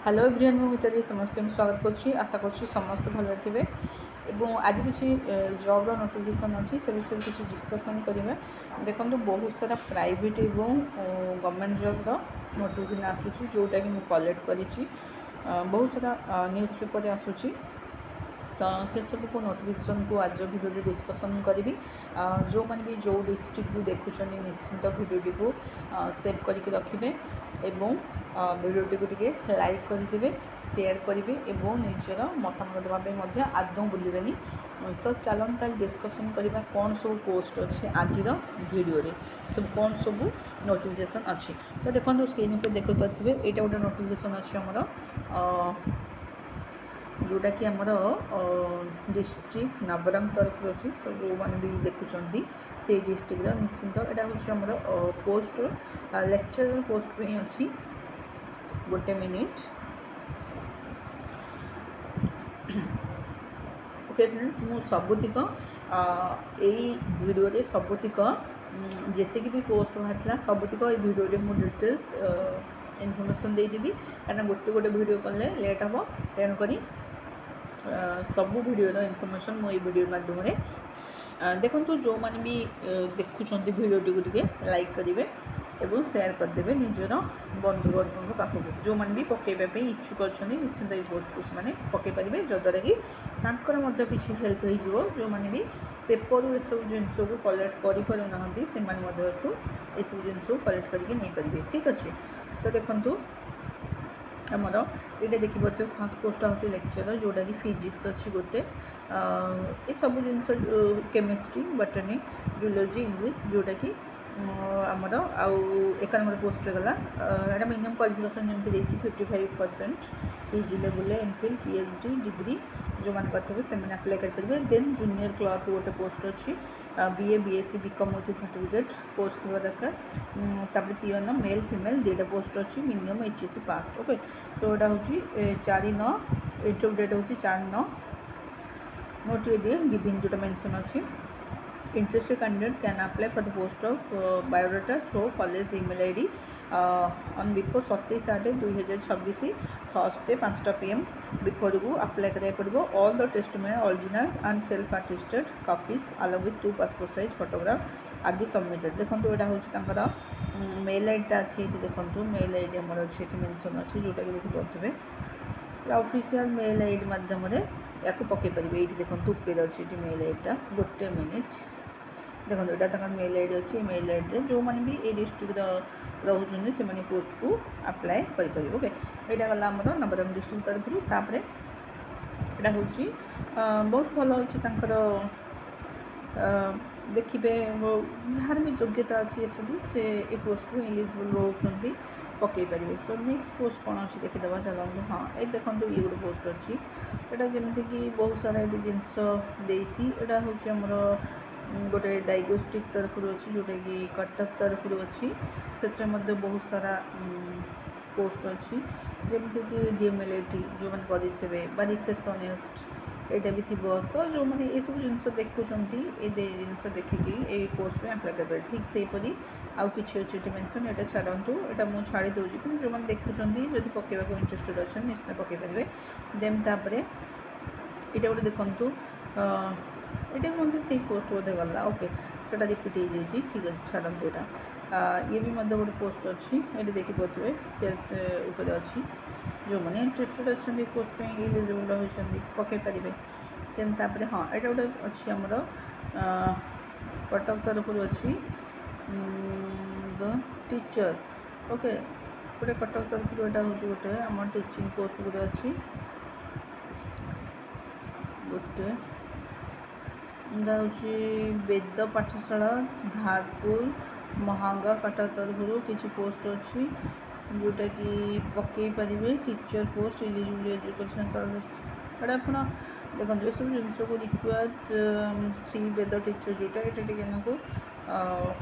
Hello everyone मु मिताली समस्त स्वागत करुच्ची आशा करुच्ची समस्त भल थे और आज किसी जॉब नोटिफिकेशन अच्छी से विषय किसी डिस्कसन करेंगे। देखो बहुत सारा प्राइवेट और गवर्नमेंट जॉब नोटिफिकेशन आसूँ जोटा कि मुझे कलेक्ट करी बहुत सारा न्यूज़ पेपर आसूँ तो से सब को नोटिफिकेशन को आज भिडियो डिस्कसन करी जो मैंने भी जो डिस्ट्रिक्ट को देखुं निश्चिंत भिडियो को सेव करके रखिए एवं भिडियो को लाइक करदे शेयर करेंगे और निजर मतामत देवाई आदौ बुलेनि। सो चलन ताल डिस्कसन करवा कौन सब पोस्ट अच्छे आज भिडियो सब कौन सब नोटिफिकेशन अच्छी। तो देखो स्क्रीन पर देखिपे यहाँ गोटे नोटिफिकेशन अच्छी आमर जोटा कि आमर डिस्ट्रिक्ट नवरंग तरफ अच्छी। सो जो मैंने भी देखुं से डिस्ट्रिक्ट निश्चिंत यहाँ हूँ आमर पोस्ट लेक्चरर पोस्ट पे अच्छी। गोटे मिनिट ओके फ्रेंड्स मु सबुतिक यही भिडियो सबुतिक जिते भी पोस्ट बाहर सबुतिक ये भिडियो मु डिटेल्स इनफॉरमेशन देदेवी कारण गोटे गोटे भिडियो कले लेट हम तेणुक सबू भिडियो इनफॉरमेशन मु भिडियो माध्यम देखो जो मैंने भी देखुं भिडियो टी लाइक करेंगे एवं शेयर करदे निजर बंधुवर्ग पाखक जो मैंने भी पकड़ापी इच्छुक अच्छा निश्चिंत ये पोस्ट को से पकईपारे जद्वारा कि किसी हेल्प हो जो मैंने भी पेपर ये सब जिनस को कलेक्ट करना से सब जिनस कलेक्ट करके नहीं पारे। ठीक अच्छे तो देखो आमर ये देखिए फास्ट पोस्ट हूँ लेक्चरर जोटा कि फिजिक्स अच्छी गोटे ये सब जिनस केमिस्ट्री बटनी जूलोजी इंग्लीश जोटा कि आमर आउ 1 नंबर पोस्ट गला यहाँ मिनिमम क्वालिफिकेशन जमी देखिए 55% PG level MPhil PhD degree जो मैंने करते से अप्लाई करेंगे। देन जूनियर क्लर्क गोटे पोस्ट अच्छी BA BSc BCom with certificate course थी दरकार पियन मेल फीमेल दुटा पोस्ट अच्छी minimum HSC pass. Okay so यहाँ हूँ 4/9 इंटरव्यू डेट हूँ 4/9 नोट गिविंग जोटा मेंशन अच्छी। Interested candidate can apply for the post of biodata through college email ID on before 27/8/2026 Thursday 5 PM before you apply करें पड़ो all the testimony original and self attested copies along with 2 passport size photograph आगे submitted. देखो यहाँ हूँ mail ID अच्छी ये देखो mail ID आम अच्छी मेंशन अच्छी जोटा कि देखिए ऑफिशियल मेल आईडी माध्यम या पकई पारे। ये देखो ऊपर अच्छी मेल आईडीटा गोटे मिनिट देखो यहाँ मेल आईडी अच्छी मेल आईडी जो मैंने भी ये डिस्ट्रिक्ट रोचे से पोस्ट को अप्लाई करेंगे। ओके यहाँ गला नवरंग डिस्ट्रिक्ट तरफ यहाँ हूँ बहुत भल अच्छी देखिए जार भी योग्यता अच्छी ये सब से ये पोस्ट को एलिजिबल रोचे पकई पारे। सो नेक्स्ट पोस्ट कौन अच्छी देखीदे चलते। हाँ ये देखो ये गोटे पोस्ट अच्छी यहाँ जमीक बहुत सारा ये जिनस यहाँ हूँ आमर गोटे डायग्नोस्टिक तरफ अच्छी जोटा कि कटक तरफ अच्छी से बहुत सारा पोस्ट अच्छी जमीक डीएमएलटी जो मैंने करेंगे रिसेप्शनिस्ट यहाँ भी थी। तो जो मैंने ये सब जिन देखुं ये जिन देखिकी ये पोस्ट में अप्लाई करेंगे। ठीक से हीपरी आउ कि अच्छे मेंशन यहाँ छाड़ू यहाँ मुझे छाड़ी दूसरी कि जो मैंने देखुं जब पकड़ा इंटरेस्टेड अच्छा निश्चित पकई पारे। देन तापर यहाँ गोटे देखूँ यहाँ भी से पोस्ट बोधे गला ओके से रिपीट हो जाए। ठीक अच्छे छाड़ू यहाँ ये भी गोटे पोस्ट अच्छी ये देखिए सेल्स उपर अच्छी जो मैंने इंटरेस्टेड अच्छा पोस्ट पे एलिजिबल होती पकई पारे। देन तापर हाँ यहाँ गोटे अच्छी आमर कटक तरफ अच्छी द टीचर ओके गोटे कटक तरफ यहाँ हूँ गोटे आम टीचिंग पोस्ट गोटे अच्छी गोटे यहाँ हूँ वेद पाठशाला धारपुर महांगा कटक तरफ किसी पोस्ट अच्छी जोटा कि पकई पारे। टीचर पोस्ट एलिजिबल एजुकेशन यहाँ आप देखो ये सब जिन को रिक्वायर्ड 3 वेद टीचर जोटा ये को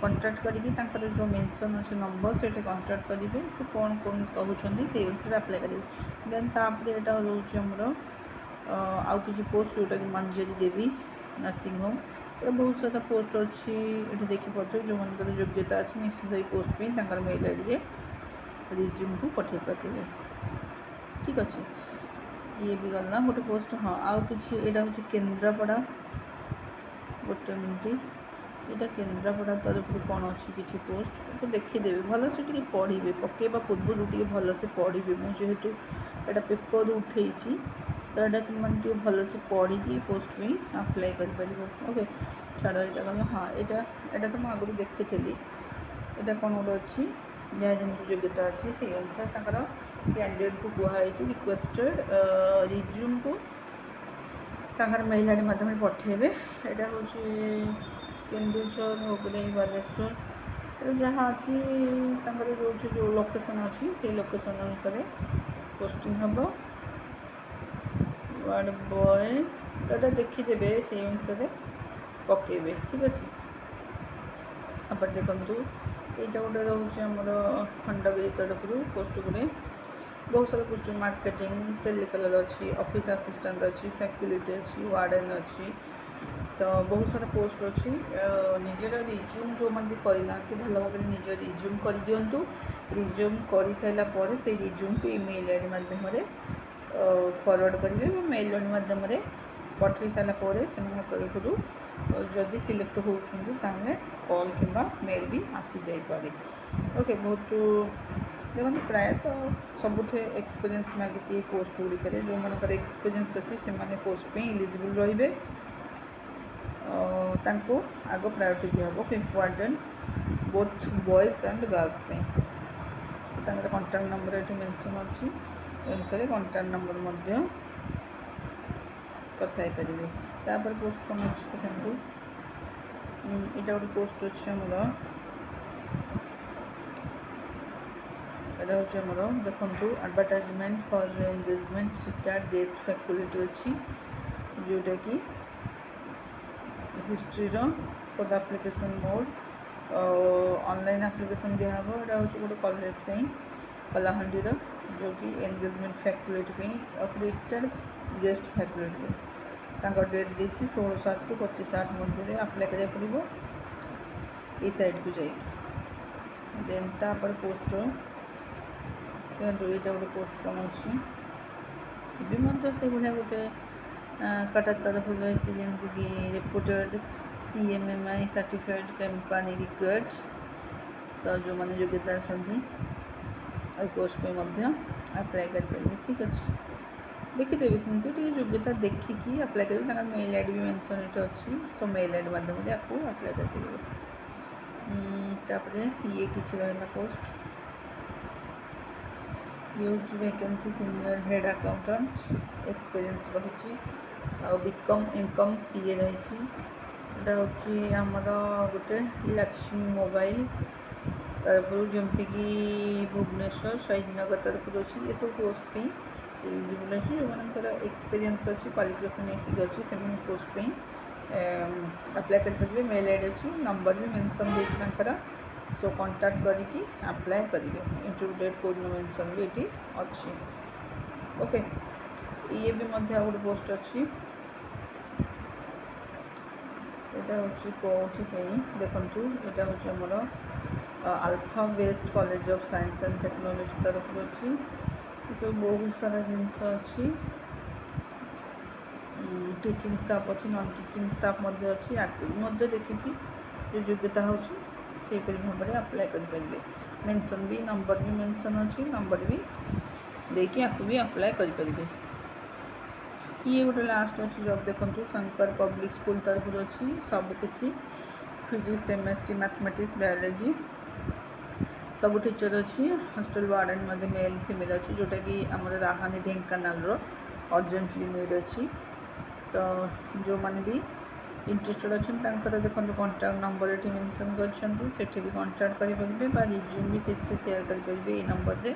कंटाक्ट करके जो मेंशन अच्छे नंबर से कंटाक्ट करेंगे से कौन कौन कहते से अनुसार अप्लाई करेंगे। देन तापर यहाँ रोचे आमर आउ कि पोस्ट जोटा कि मंजरी देवी नर्सिंग होम बहुत सारा पोस्ट अच्छी ये देखिए जो मन योग्यता अच्छी निश्चित पोस्ट पे मेल आईडी रिज्यूम को पठे पारे। ठीक अच्छे ये भी गला गोटे पोस्ट हाँ आउ कि यहाँ हूँ केन्द्रापड़ा गोटे मिनट यहाँ केन्द्रापड़ा तरफ कौन अच्छी किसी पोस्ट तो देखीदेवी भल से पढ़े पकेवा पूर्व भल से पढ़े मुझेतु यहाँ पेपर उठे तो यहाँ तुमने भल से पढ़ी पोस्ट भी अप्लाई कर ओके छाड़ यहाँ गला हाँ यहाँ तो मुझे आगुरी देखी यहाँ कौन गोटे अच्छी जहाँ जमी योग्यता अच्छी से अनुसार कैंडिडेट को कहुई रिक्वेस्टेड रिज्यूम को मेल आई डी मध्यम पठेबे यहाँ हूँ केन्दुझर भोगदेई बालेश्वर जहाँ अच्छी जो लोकेशन अच्छी से लोकेशन अनुसार पोस्टिंग हम वार्ड बॉय तो यहाँ देखीदे से अनुसार पकेबे ठीक अच्छे आप देखूँ यहाँ गोटे रोचे आमर खंडगिरी तरफ पोस्ट गुड़े बहुत सारा पोस्ट मार्केटिंग टेलिकलर अच्छी ऑफिस असिस्टेंट अच्छी फैकल्टी अच्छी वार्डन अच्छी तो बहुत सारा पोस्ट अच्छी निजर रिज्यूम जो मैंने भी करना भल भाव निज रिज्यूम कर दिंतु रिज्यूम कर सारापर से रिज्यूम को ईमेल आई डी मध्यम फरवर्ड करेंगे मेल आई डी मध्यम पठे सारापर से तरफ जदि सिलेक्ट होती कॉल कि मेल भी आसी जापे ओके बहुत देखो प्रायतः सबुठ एक्सपीरियंस मांगी पोस्ट गुड़िक जो मनकर एक्सपीरियंस अच्छी से पोस्ट पे इलिजिबल रे आग प्रायोरिटी दिया okay warden both boys and girls पे कॉन्टैक्ट नंबर ये मेंशन अच्छी अनुसार कॉन्टैक्ट नंबर कथा पारे तापर पोस्ट कौन अच्छी देखो यहाँ गोटे पोस्ट अच्छे आमर यहाँ हूँ आमर देखूँ advertisement for engagement retired guest faculty अच्छी जोटा कि history for the application mode online application दिहब यहाँ हूँ गोटे कॉलेज कलाहांडी जो कि engagement faculty retired guest faculty date देखिए 16/7 ରୁ 25/8 मध्य अप्लाई करा पड़ो ये साइड को जाइए देन तापर पोस्ट यहाँ गोटे पोस्ट कौन अच्छी से भाया गोटे कटा तरफ रही जमीक reported CMMI certified company required तो जो मैंने योग्यता पोस्ट पे अप्लाई कर ठीक अच्छे देखीदेवी सेमती योग्यता देखिकी अप्लाई करेंगे मेल आई डी भी मेंशन ये अच्छी सो मेल आई डी मध्यम आपको अप्लाई कर ये किसी रहा पोस्ट ये हूँ vacancy senior head accountant experience रही बीकम इनकम सीए रही आमर गोटे लक्ष्मी मोबाइल तरफ जमती कि भुवनेश्वर शहीदनगर तरफ अच्छी ये सब पोस्ट पे एलिजिबल अच्छी जो मनकर एक्सपीरियंस अच्छी क्वालिफिकेशन ये अच्छी से पोस्ट पे अप्लाई करेंगे मेल आई डी अच्छी नंबर भी मेंशन देकर सो कांटेक्ट करके अप्लाई करेंगे इंटरव्यू डेट कोड मेंशन भी ये अच्छी ओके ये भी गोटे पोस्ट अच्छी यहाँ हूँ कौटी देखूँ यहाँ हूँ आमर Alpha West college of science and technology तरफ अच्छी सब बहुत सारा जिनस अच्छी टीचिंग स्टाफ अच्छी नॉन टीचिंग स्टाफ अच्छी आपको देखिकी जो योग्यता होपरी भाव में अप्लाई करेंगे मेंशन भी नंबर भी मेंशन अच्छी नंबर भी देकी आपको भी अप्लाई करेंगे ये गोटे लास्ट अच्छी जॉब देखूँ शंकर पब्लिक स्कूल तरफ अच्छी सबकि फिजिक्स केमिस्ट्री मैथमेटिक्स बायोलॉजी सब टीचर अच्छी हॉस्टल वार्डन मेल फीमेल अच्छी जोटा कि आम राहानी ढेंकानाल अर्जेंटली नीड अच्छी तो जो मैंने भी इंटरेस्टेड अच्छा देखो कॉन्टैक्ट नंबर ये मेंशन कर भी कॉन्टैक्ट करेंगे रिज्यूम भी से शेयर करेंगे ये नंबर से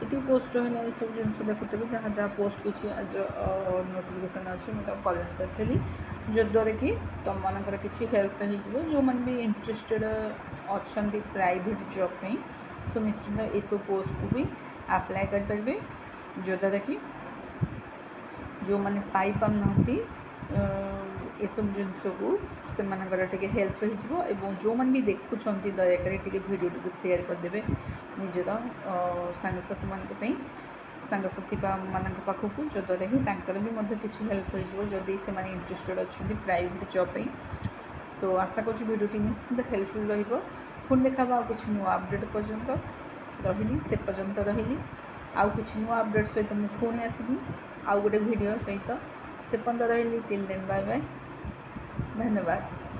ये पोस्ट रहा ये सब जिन देखुवे जहाँ जहाँ पोस्ट किसी नोटिफिकेशन अच्छी मुझे कलेक्ट करी जद्वारा कि तुम मनकर किसी हेल्प हो जो मैंने भी इंटरेस्टेड अच्छा प्राइवेट जॉब में सो निश्चिंत ये सब पोस्ट को भी अप्लाई करेंगे जद्वारा कि जो मैंने पाई पाना एसब जिनस को से हेल्प हो जो मैंने भी देखुं दयाकोरी भिडियो टी सेयार करदे निजर सांगसाथी मानी सांगसाथी मान पाखक जद्वारा कि भी किसी हेल्प हो जदि से इंटरेस्टेड अच्छा प्राइवेट जॉब पे। सो आशा कर भिडियोटी निश्चिंत हेल्पफुल पुणी देखा कुछ नुआ अपडेट पर्यंत रही से पर्यंत रही आउ किसी नुआ अपडेट सहित मुझे पुणी आसबि आउ गोटे भिडियो सहित से पर्यंत रही टिल देन बाय बाय धन्यवाद।